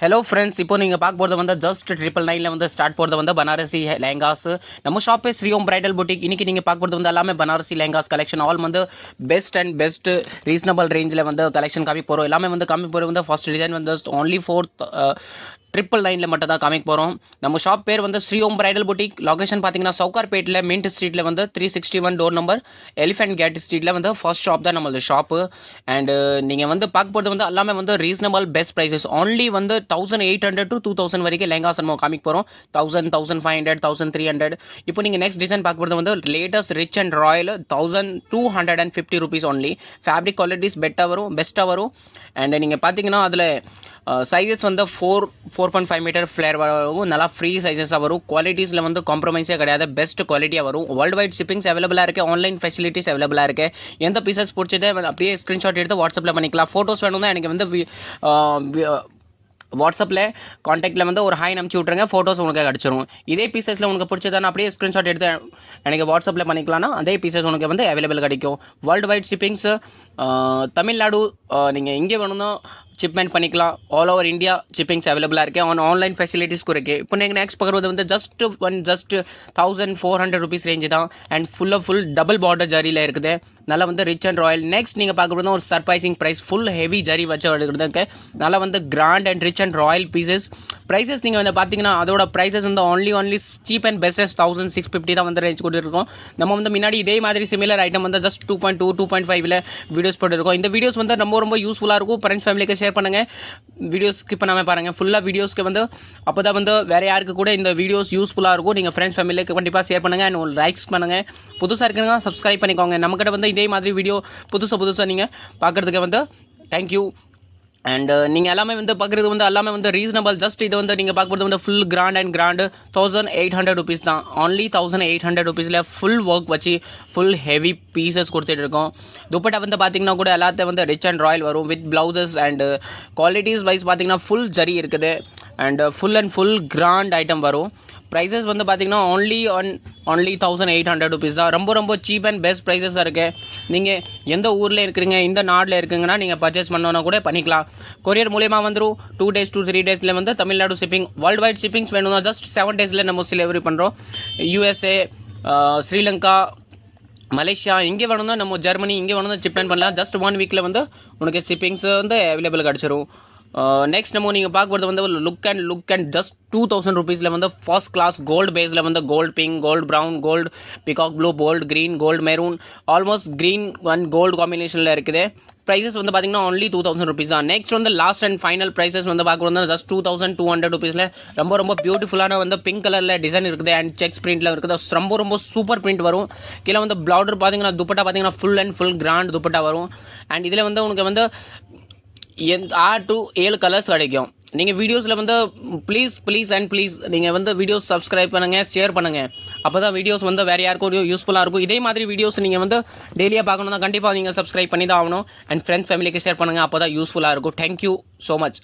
Hello friends இப்போ நீங்கள் பார்க்க போகிறது வந்து ஜஸ்ட் 999 வந்து ஸ்டார்ட் போகிறது வந்து பனாரசி லெஹங்காஸ் நம்ம ஷாப் பேர் ஸ்ரீ ஓம் பிரைடல் புட்டிக். இன்றைக்கி நீங்கள் பார்க்க போகிறது வந்து எல்லாமே பனாரசி லெஹங்காஸ் கலெக்ஷன் ஆல் வந்து பெஸ்ட் ரீசனபிள் ரேஞ்சில் வந்து கலெக்ஷன் காமிக்க போகிறோம். எல்லாமே வந்து காமிக்க போகிறது வந்து ஃபர்ஸ்ட் டிசைன் வந்து only for 999 மட்டும் தான் காமிக்க போகிறோம். நம்ம ஷாப் பேர் வந்து ஸ்ரீ ஓம் பிரைடல் புட்டிக். லொகேஷன் பார்த்தீங்கன்னா சவுகார்பேட்டில் மின்ட் ஸ்ட்ரீட்டில் வந்து 361 டோர் நம்பர் எலிஃபென்ட் கேட் ஸ்ட்ரீட்டில் வந்து ஃபர்ஸ்ட் ஷாப் தான் நம்மளது ஷாப்பு. அண்டு நீங்கள் வந்து பார்க்க போகிறது வந்து எல்லாமே வந்து ரீசனபிள் பெஸ்ட் ப்ரைஸஸ் only வந்து 1800 to 2000 வரைக்கும் லெஹங்காஸ் நம்ம காமிக்க போகிறோம். 1000, 1500, 1300. இப்போ நீங்கள் நெக்ஸ்ட் டிசைன் பார்க்க போகிறது வந்து latest rich and Royal 1250 rupees only. Fabric qualities பெஸ்ட்டாக வரும். அண்ட் நீங்கள் பார்த்தீங்கன்னா அதில் சைஸஸ் வந்து 4.5 மீட்டர் ஃப்ளேர் வரும். நல்லா ஃப்ரீ சைஸஸாக வரும். குவாலிட்டிஸில் வந்து காம்ப்ரமைஸே கிடையாது. பெஸ்ட் குவாலிட்டியாக வரும். வேர்ல்டு வைட் ஷிப்பிங்ஸ் அவைலபிளாக இருக்குது. ஆன்லைன் ஃபெசிலிட்டிஸ் அவைலபிளாக இருக்குது. எந்த பீசஸ் பிடிச்சதே அப்படியே ஸ்க்ரீன்ஷாட் எடுத்து வாட்ஸ்அப்பில் பண்ணிக்கலாம். ஃபோட்டோஸ் வேணும்னா எனக்கு வந்து வாட்ஸ்அப்பில் காண்டாக்டில் வந்து ஒரு ஹாய் அனுப்பிச்சி விட்ருங்க. ஃபோட்டோஸ் உங்களுக்கு கிடச்சிரும். இதே பீசஸில் உங்களுக்கு பிடிச்சதான அப்படியே ஸ்க்ரீன்ஷாட் எடுத்து எனக்கு வாட்ஸ்அப்பில் பண்ணிக்கலாம்னா அதே பீசஸ் உனக்கு வந்து அவைலபிள் கிடைக்கும். வேர்ல்டு வைட் ஷிப்பிங்ஸு தமிழ்நாடு நீங்கள் எங்கே வேணும்னா ஷிப்மெண்ட் பண்ணிக்கலாம். ஆல் ஓவர் இந்தியா ஷிப்பிங்ஸ் அவைலபிளாக இருக்குது. ஆன்லைன் ஃபெசிலிட்டிஸ்க்கு இருக்குது. இப்போ நீங்கள் நெக்ஸ்ட் பார்க்குறது வந்து ஜஸ்ட் 1400 rupees ரேஞ்சு தான். அண்ட் ஃபுல் டபுள் பார்டர் ஜரியில் இருக்குது. நல்லா வந்து ரிச் அண்ட் ராயல். நெக்ஸ்ட் நீங்கள் பார்க்குறது ஒரு surprising price full heavy zari வச்சு எடுக்கிறதுக்கு நல்லா வந்து grand and rich and royal pieces. Prices நீங்கள் வந்து பார்த்தீங்கன்னா அதோட ப்ரைஸஸ் வந்து ஒன்லி சீப் அண்ட் பெஸ்டஸ் 1650 தான் வந்து ரேஞ்ச் கொடுத்துருக்கோம். நம்ம வந்து முன்னாடி இதே மாதிரி சிமிலர் ஐட்டம் வந்து ஜஸ்ட் 2.2, 2.5ல் வீடியோஸ் போட்டுருக்கோம். இந்த வீடியோஸ் வந்து ரொம்ப யூஸ்ஃபுல்லாக இருக்கும். ஃப்ரெண்ட்ஸ் ஃபேமிலிக்கு ஷேர் பண்ணுங்கள். வீடியோஸ் ஸ்கிப் பண்ணாமல் பாருங்கள். ஃபுல்லாக வீடியோஸ்க்கு வந்து அப்போ தான் வந்து வேறு யாருக்கு கூட இந்த வீடியோஸ் யூஸ்ஃபுல்லாக இருக்கும். நீங்கள் ஃப்ரெண்ட்ஸ் ஃபேமிலிக்கு கண்டிப்பாக ஷேர் பண்ணுங்கள். அண்ட் ஒரு லைக்ஸ் பண்ணுங்கள். புதுசாக இருக்குன்னா சப்ஸ்கிரைப் பண்ணிக்கோங்க. நம்மக்கிட்ட வந்து இதே மாதிரி வீடியோ புதுசாக நீங்கள் பார்க்குறதுக்கு வந்து தேங்க்யூ. அண்ட் நீங்கள் எல்லாமே வந்து பார்க்குறது வந்து எல்லாமே வந்து ரீசனபிள். ஜஸ்ட் இது வந்து நீங்கள் பார்க்குறது வந்து ஃபுல் கிராண்ட் 1800 rupees தான். only 1800 rupeesல ஃபுல் ஒர்க் வச்சு ஃபுல் ஹெவி பீசஸ் கொடுத்துட்டு இருக்கோம். துப்பட்டா வந்து பார்த்தீங்கன்னா கூட எல்லாத்தையும் வந்து ரிச் அண்ட் ராயல் வரும் with blouses. And qualities wise பார்த்தீங்கன்னா ஃபுல் ஜரி இருக்குது. அண்ட் ஃபுல் கிராண்ட் ஐட்டம் வரும். ப்ரைஸஸ் வந்து பார்த்தீங்கன்னா only 1800 rupees தான். ரொம்ப சீப் அண்ட் பெஸ்ட் ப்ரைஸஸாக இருக்குது. நீங்கள் எந்த ஊரில் இருக்கிறீங்க, இந்த நாட்டில் இருக்குங்கன்னா நீங்கள் பர்ச்சேஸ் பண்ணோன்னா கூட பண்ணிக்கலாம். கொரியர் மூலியமாக வந்துடும். 2 days to 3 days வந்து Tamil Nadu shipping. World wide shippings வேணும்னா ஜஸ்ட் 7 days நம்ம டெலிவரி பண்ணுறோம். USA, ஸ்ரீலங்கா, மலேசியா எங்கே வேணும்னா நம்ம ஜெர்மனி எங்கே வேணும்னா ஷிப்மெண்ட் பண்ணலாம். ஜஸ்ட் 1 weekல வந்து உனக்கு ஷிப்பிங்ஸ் வந்து அவைலபிள் கிடச்சிரும். நெக்ஸ்ட் நம்ம நீங்கள் பார்க்குறது வந்து லுக் அண்ட் ஜஸ்ட் 2000 rupeesல வந்து ஃபர்ஸ்ட் கிளாஸ் கோல்டு பேஸில் வந்து gold pink, gold brown, gold peacock blue, gold green, gold maroon almost green and gold காம்பினேஷனில் இருக்குது. ப்ரைஸஸ் வந்து பார்த்தீங்கன்னா only 2000 rupees தான். நெக்ஸ்ட் வந்து லாஸ்ட் அண்ட் ஃபைனல் ப்ரைஸஸ் வந்து பார்க்குறது ஜஸ்ட் 2200 rupeesல ரொம்ப பியூட்டிஃபுல்லான வந்து பிங்க் கலரில் டிசைன் இருக்குது. அண்ட் செக்ஸ் பிரிண்டில் இருக்குது. ரொம்ப சூப்பர் பிரிண்ட் வரும். கீழே வந்து பார்டர் பார்த்தீங்கன்னா துப்பட்டா பார்த்தீங்கன்னா ஃபுல் கிராண்ட் துப்பட்டா வரும். அண்ட் இதில் வந்து உனக்கு வந்து 6 to 7 கலர்ஸ் கிடைக்கும். நீங்கள் வீடியோஸில் வந்து ப்ளீஸ் நீங்கள் வந்து வீடியோஸ் சப்ஸ்கிரைப் பண்ணுங்கள், ஷேர் பண்ணுங்கள். அப்போ தான் வீடியோஸ் வந்து வேறு யாருக்கும் யூஸ்ஃபுல்லாக இருக்கும். இதே மாதிரி வீடியோஸ் நீங்கள் வந்து டெய்லியாக பார்க்கணுன்னா கண்டிப்பாக நீங்கள் சப்ஸ்கிரைப் பண்ணி தான் ஆகணும். அண்ட் ஃப்ரெண்ட்ஸ் ஃபேமிலிக்கு ஷேர் பண்ணுங்கள். அப்போ தான் யூஸ்ஃபுல்லாக இருக்கும். Thank you so much.